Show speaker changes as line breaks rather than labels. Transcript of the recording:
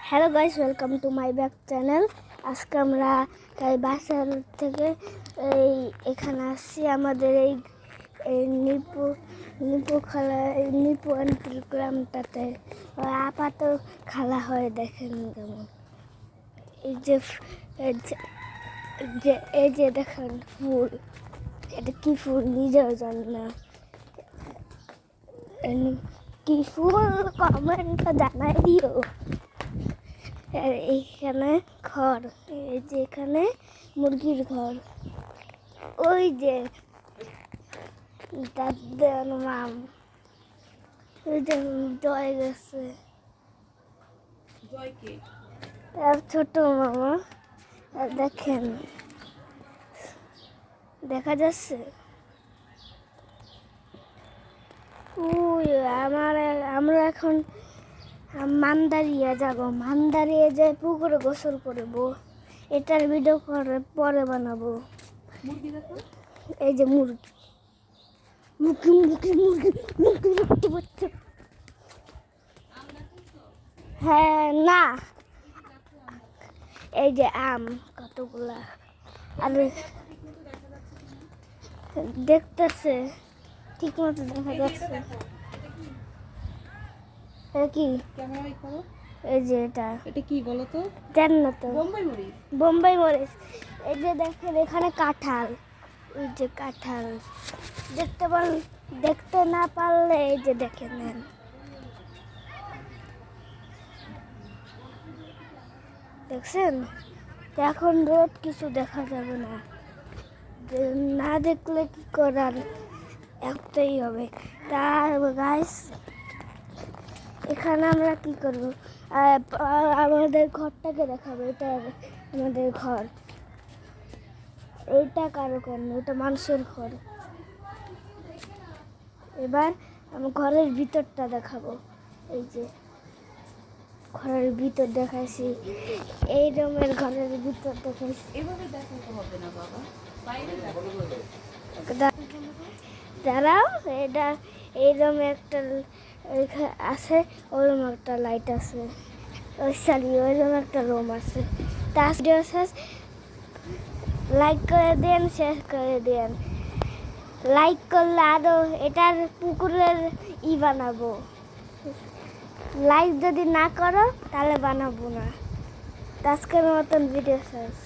Hello guys, welcome to my back channel. আজকে আমরা তাই বাসার থেকে এখানে আসছি আমাদের এই নিপু খালা নিপু আন্টির গ্রামটাতে আপাতত খেলা হয়। দেখেন কেমন এই যে এই যে দেখেন ফুল, এটা কি ফুল নিজেও জানি না। কি ফুল কমেন্টটা জানাই দিও। আর এইখানে ঘর, এই যে এখানে মুরগির ঘর, ওই যে দাদার মাম, ওই যে জয় গেছে, আর ছোট মামা। আর দেখেন দেখা যাচ্ছে আমরা এখন মান্দারিয়া যাব। মান্দারিয়া যে পুকুরে গোসল করবো, এটার ভিডিও করে পরে বানাবো। এই যে মুরগি মুরগি মুরগি মুরগি মুরগি দেখতে পাচ্ছ? হ্যাঁ, না এই যে আম কতগুলা, আর দেখতেছে ঠিক মতো দেখা যাচ্ছে। কি এই যে এটা
কি বলো তো?
জান না তো? বোম্বাই মরিচ। এই যে দেখেন এখানে কাঁঠাল, এই যে কাঁঠাল দেখতে না পারলে এই যে দেখে নেন। দেখছেন? এখন রোদ, কিছু দেখা যাবে না, না দেখলে কি করার, একটাই হবে। তার গাইস এখানে আমরা কি করবো, আমাদের ঘরটাকে দেখাবো। এটা আমাদের ঘর, ওইটা কারো ঘর না, ওটা মানুষের ঘর। এবার আমি ঘরের ভিতরটা দেখাবো। এই যে ঘরের ভিতর দেখাইছি, এই রুমের ঘরের ভিতর দেখাইছি।
এভাবে দেখাতে হবে না বাবা, বাইরে
দাঁড়াও, এটা এই রুমে একটা আছে, ওই রুমে একটা লাইট আছে, ওই রুমে একটা রুম আছে। তার লাইক করে দেন, শেয়ার করে দেন। লাইক করলে আরো এটার পুকুরের বানাবো। লাইক যদি না করো তাহলে বানাবো না। আজকের মতন ভিডিও শেষ।